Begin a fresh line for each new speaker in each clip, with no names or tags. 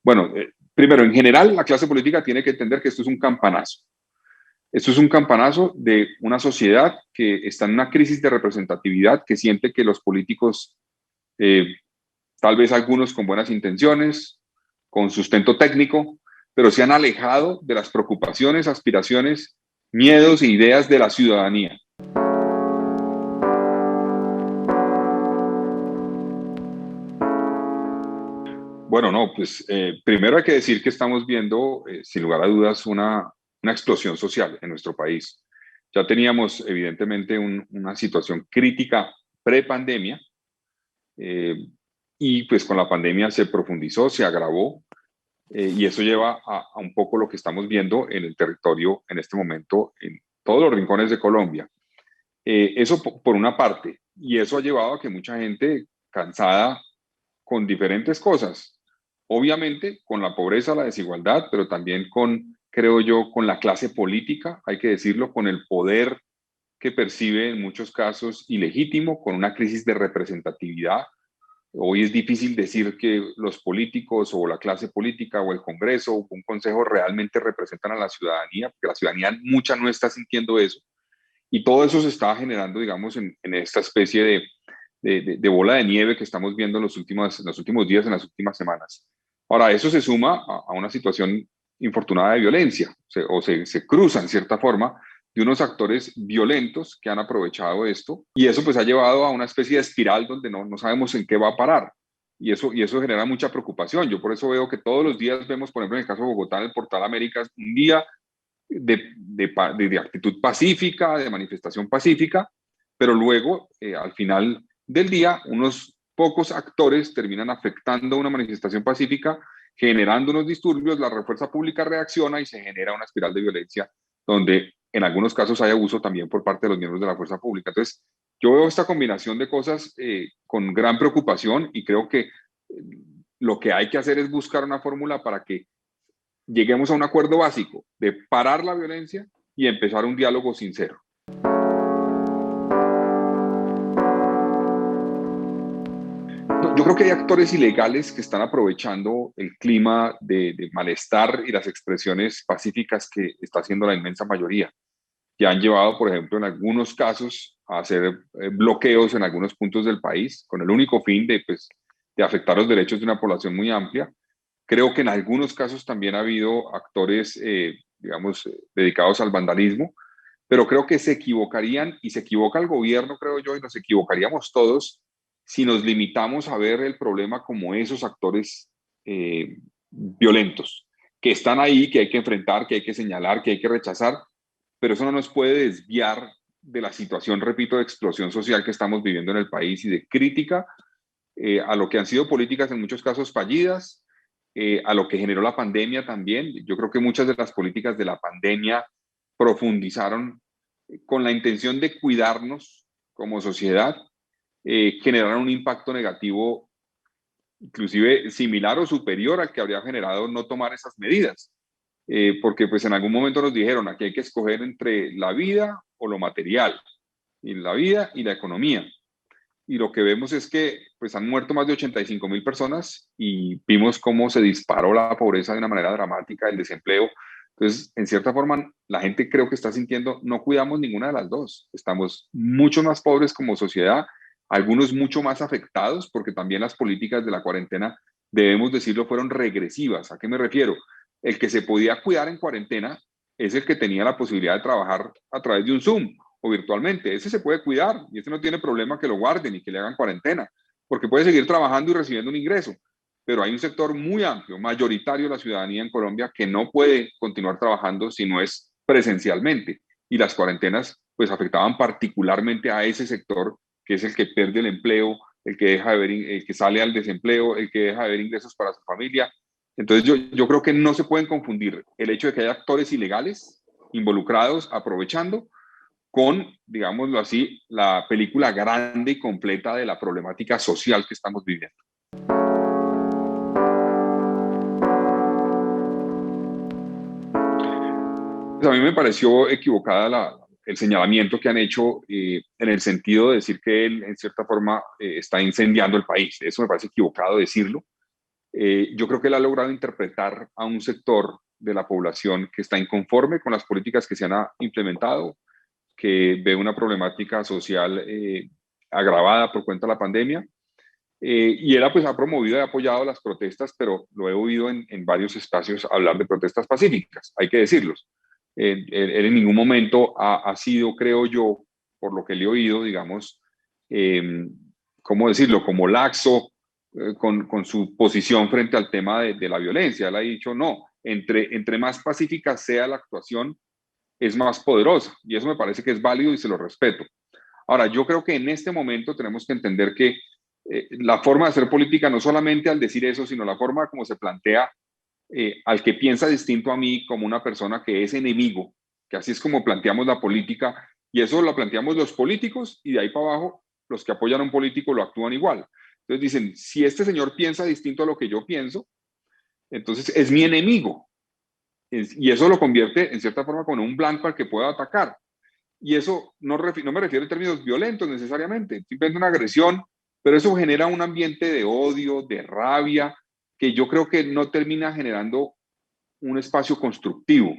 Bueno, primero, en general, la clase política tiene que entender que esto es un campanazo. Esto es un campanazo de una sociedad que está en una crisis de representatividad, que siente que los políticos, eh, tal vez algunos con buenas intenciones, con sustento técnico, pero se han alejado de las preocupaciones, aspiraciones, miedos e ideas de la ciudadanía. Bueno, no, pues primero hay que decir que estamos viendo, sin lugar a dudas, una explosión social en nuestro país. Ya teníamos, evidentemente, una situación crítica pre-pandemia, eh, y pues con la pandemia se profundizó, se agravó, y eso lleva a un poco lo que estamos viendo en el territorio en este momento, en todos los rincones de Colombia. Eso por una parte, y eso ha llevado a que mucha gente cansada con diferentes cosas, obviamente con la pobreza, la desigualdad, pero también con, creo yo, con la clase política, hay que decirlo, con el poder que percibe en muchos casos ilegítimo, con una crisis de representatividad. Hoy es difícil decir que los políticos o la clase política o el Congreso o un consejo realmente representan a la ciudadanía, porque la ciudadanía mucha no está sintiendo eso. Y todo eso se está generando, digamos, en esta especie de bola de nieve que estamos viendo en los últimos días, en las últimas semanas. Ahora, eso se suma a una situación infortunada de violencia, se cruza en cierta forma de unos actores violentos que han aprovechado esto, y eso pues ha llevado a una especie de espiral donde no sabemos en qué va a parar. Y eso genera mucha preocupación. Yo por eso veo que todos los días vemos, por ejemplo, en el caso de Bogotá, en el portal Américas, un día de actitud pacífica, de manifestación pacífica, pero luego, al final del día, unos pocos actores terminan afectando una manifestación pacífica, generando unos disturbios, la fuerza pública reacciona y se genera una espiral de violencia donde en algunos casos hay abuso también por parte de los miembros de la fuerza pública. Entonces, yo veo esta combinación de cosas con gran preocupación, y creo que lo que hay que hacer es buscar una fórmula para que lleguemos a un acuerdo básico de parar la violencia y empezar un diálogo sincero. Yo creo que hay actores ilegales que están aprovechando el clima de malestar y las expresiones pacíficas que está haciendo la inmensa mayoría, que han llevado, por ejemplo, en algunos casos a hacer bloqueos en algunos puntos del país con el único fin de afectar los derechos de una población muy amplia. Creo que en algunos casos también ha habido actores, digamos, dedicados al vandalismo, pero creo que se equivocarían, y se equivoca el gobierno, creo yo, y nos equivocaríamos todos si nos limitamos a ver el problema como esos actores violentos, que están ahí, que hay que enfrentar, que hay que señalar, que hay que rechazar, pero eso no nos puede desviar de la situación, repito, de explosión social que estamos viviendo en el país, y de crítica a lo que han sido políticas en muchos casos fallidas, a lo que generó la pandemia también. Yo creo que muchas de las políticas de la pandemia profundizaron con la intención de cuidarnos como sociedad, generaron un impacto negativo inclusive similar o superior al que habría generado no tomar esas medidas. Porque pues en algún momento nos dijeron, aquí hay que escoger entre la vida o lo material, y la vida y la economía. Y lo que vemos es que pues han muerto más de 85.000 personas, y vimos cómo se disparó la pobreza de una manera dramática, el desempleo. Entonces, en cierta forma, la gente creo que está sintiendo, no cuidamos ninguna de las dos. Estamos mucho más pobres como sociedad, algunos mucho más afectados, porque también las políticas de la cuarentena, debemos decirlo, fueron regresivas. ¿A qué me refiero? El que se podía cuidar en cuarentena es el que tenía la posibilidad de trabajar a través de un Zoom o virtualmente. Ese se puede cuidar, y ese no tiene problema que lo guarden y que le hagan cuarentena, porque puede seguir trabajando y recibiendo un ingreso. Pero hay un sector muy amplio, mayoritario de la ciudadanía en Colombia, que no puede continuar trabajando si no es presencialmente. Y las cuarentenas pues afectaban particularmente a ese sector, que es el que pierde el empleo, el que deja de ver, el que sale al desempleo, el que deja de ver ingresos para su familia. Entonces yo creo que no se pueden confundir el hecho de que haya actores ilegales involucrados aprovechando con, digámoslo así, la película grande y completa de la problemática social que estamos viviendo. Pues a mí me pareció equivocada el señalamiento que han hecho, en el sentido de decir que él, en cierta forma, está incendiando el país. Eso me parece equivocado decirlo. Yo creo que él ha logrado interpretar a un sector de la población que está inconforme con las políticas que se han implementado, que ve una problemática social agravada por cuenta de la pandemia. Y él pues, ha promovido y apoyado las protestas, pero lo he oído en varios espacios hablar de protestas pacíficas, hay que decirlos. Él en ningún momento ha sido, creo yo, por lo que le he oído, digamos, eh, ¿cómo decirlo?, como laxo con su posición frente al tema de la violencia. Él ha dicho, no, entre más pacífica sea la actuación, es más poderosa. Y eso me parece que es válido y se lo respeto. Ahora, yo creo que en este momento tenemos que entender que la forma de hacer política, no solamente al decir eso, sino la forma como se plantea al que piensa distinto a mí como una persona que es enemigo, que así es como planteamos la política, y eso lo planteamos los políticos, y de ahí para abajo los que apoyan a un político lo actúan igual. Entonces dicen, si este señor piensa distinto a lo que yo pienso, entonces es mi enemigo. Y eso lo convierte en cierta forma como un blanco al que puedo atacar. Y eso no me refiero en términos violentos necesariamente, simplemente una agresión, pero eso genera un ambiente de odio, de rabia, que yo creo que no termina generando un espacio constructivo.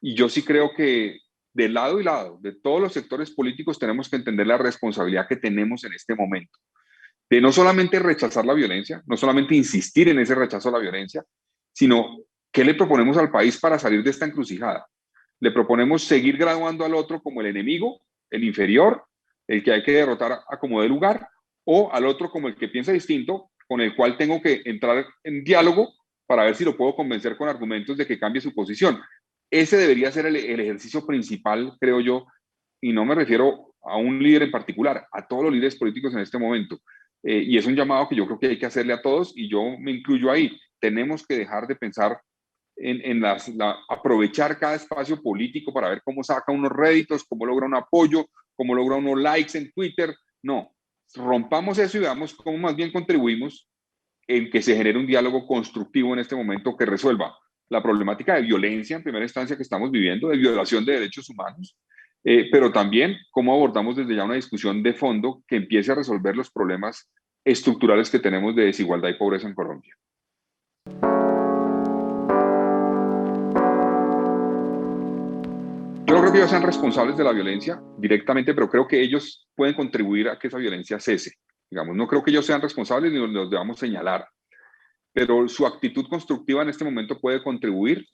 Y yo sí creo que de lado y lado, de todos los sectores políticos, tenemos que entender la responsabilidad que tenemos en este momento, de no solamente rechazar la violencia, no solamente insistir en ese rechazo a la violencia, sino qué le proponemos al país para salir de esta encrucijada. Le proponemos seguir graduando al otro como el enemigo, el inferior, el que hay que derrotar a como de lugar, o al otro como el que piensa distinto, con el cual tengo que entrar en diálogo para ver si lo puedo convencer con argumentos de que cambie su posición. Ese debería ser el ejercicio principal, creo yo, y no me refiero a un líder en particular, a todos los líderes políticos en este momento. Y es un llamado que yo creo que hay que hacerle a todos, y yo me incluyo ahí. Tenemos que dejar de pensar aprovechar cada espacio político para ver cómo saca unos réditos, cómo logra un apoyo, cómo logra unos likes en Twitter. No, rompamos eso y veamos cómo más bien contribuimos en que se genere un diálogo constructivo en este momento que resuelva la problemática de violencia en primera instancia que estamos viviendo, de violación de derechos humanos, pero también cómo abordamos desde ya una discusión de fondo que empiece a resolver los problemas estructurales que tenemos de desigualdad y pobreza en Colombia. Yo no creo que ellos sean responsables de la violencia directamente, pero creo que ellos pueden contribuir a que esa violencia cese. Digamos, no creo que ellos sean responsables ni los debamos señalar, pero su actitud constructiva en este momento puede contribuir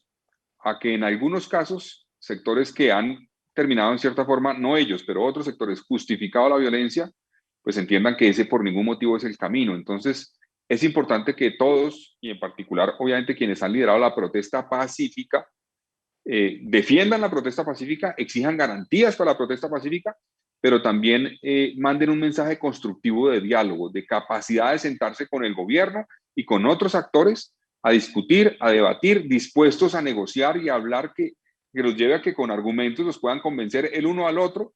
a que en algunos casos sectores que han terminado en cierta forma, no ellos, pero otros sectores, justificado la violencia, pues entiendan que ese por ningún motivo es el camino. Entonces, es importante que todos, y en particular, obviamente, quienes han liderado la protesta pacífica, defiendan la protesta pacífica, exijan garantías para la protesta pacífica, pero también manden un mensaje constructivo de diálogo, de capacidad de sentarse con el gobierno y con otros actores a discutir, a debatir, dispuestos a negociar y a hablar que los lleve a que con argumentos los puedan convencer el uno al otro.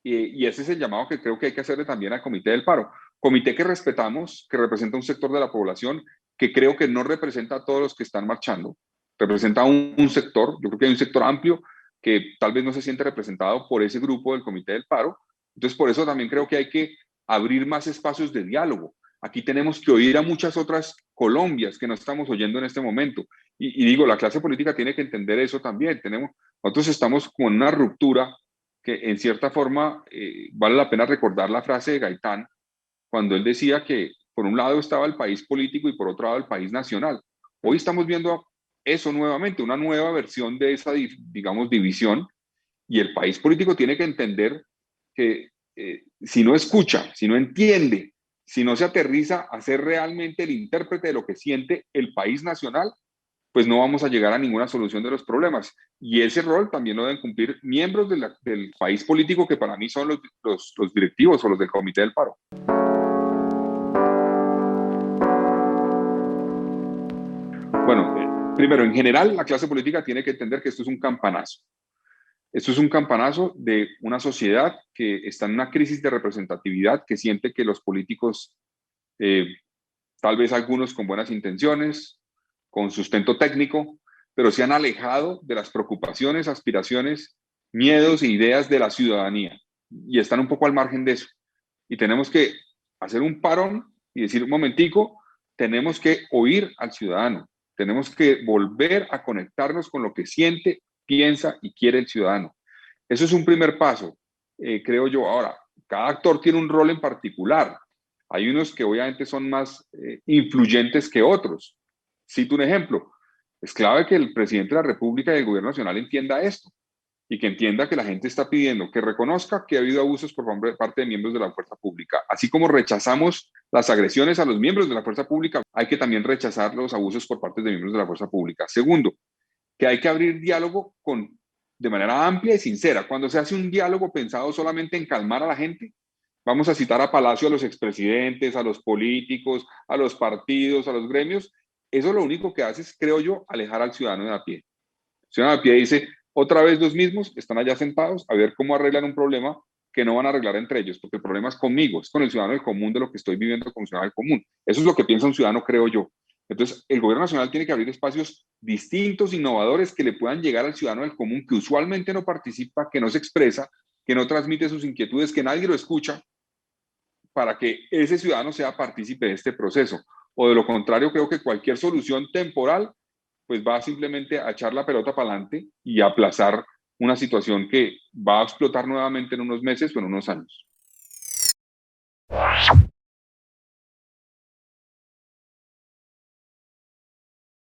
Y ese es el llamado que creo que hay que hacerle también al Comité del Paro. Comité que respetamos, que representa un sector de la población que creo que no representa a todos los que están marchando, representa un sector, yo creo que hay un sector amplio que tal vez no se siente representado por ese grupo del Comité del Paro. Entonces, por eso también creo que hay que abrir más espacios de diálogo. Aquí tenemos que oír a muchas otras Colombias que no estamos oyendo en este momento. Y digo, la clase política tiene que entender eso también. Nosotros estamos con una ruptura que en cierta forma vale la pena recordar la frase de Gaitán cuando él decía que por un lado estaba el país político y por otro lado el país nacional. Hoy estamos viendo eso nuevamente, una nueva versión de esa, digamos, división, y el país político tiene que entender que si no escucha, si no entiende, si no se aterriza a ser realmente el intérprete de lo que siente el país nacional, pues no vamos a llegar a ninguna solución de los problemas. Y ese rol también lo deben cumplir miembros del país político, que para mí son los directivos o los del Comité del Paro. Bueno, primero, en general, la clase política tiene que entender que esto es un campanazo. Esto es un campanazo de una sociedad que está en una crisis de representatividad, que siente que los políticos, eh, tal vez algunos con buenas intenciones, con sustento técnico, pero se han alejado de las preocupaciones, aspiraciones, miedos e ideas de la ciudadanía y están un poco al margen de eso. Y tenemos que hacer un parón y decir, un momentico, tenemos que oír al ciudadano, tenemos que volver a conectarnos con lo que siente, piensa y quiere el ciudadano. Eso es un primer paso, creo yo. Ahora, cada actor tiene un rol en particular. Hay unos que obviamente son más influyentes que otros. Cito un ejemplo. Es clave que el presidente de la República y el gobierno nacional entienda esto y que entienda que la gente está pidiendo que reconozca que ha habido abusos por parte de miembros de la fuerza pública. Así como rechazamos las agresiones a los miembros de la fuerza pública, hay que también rechazar los abusos por parte de miembros de la fuerza pública. Segundo, que hay que abrir diálogo de manera amplia y sincera. Cuando se hace un diálogo pensado solamente en calmar a la gente, vamos a citar a Palacio a los expresidentes, a los políticos, a los partidos, a los gremios, eso lo único que hace es, creo yo, alejar al ciudadano de a pie. El ciudadano de a pie dice, otra vez los mismos están allá sentados a ver cómo arreglan un problema que no van a arreglar entre ellos, porque el problema es conmigo, es con el ciudadano del común de lo que estoy viviendo como ciudadano del común. Eso es lo que piensa un ciudadano, creo yo. Entonces, el gobierno nacional tiene que abrir espacios distintos, innovadores, que le puedan llegar al ciudadano del común, que usualmente no participa, que no se expresa, que no transmite sus inquietudes, que nadie lo escucha, para que ese ciudadano sea partícipe de este proceso. O de lo contrario, creo que cualquier solución temporal pues va simplemente a echar la pelota para adelante y a aplazar una situación que va a explotar nuevamente en unos meses o en unos años.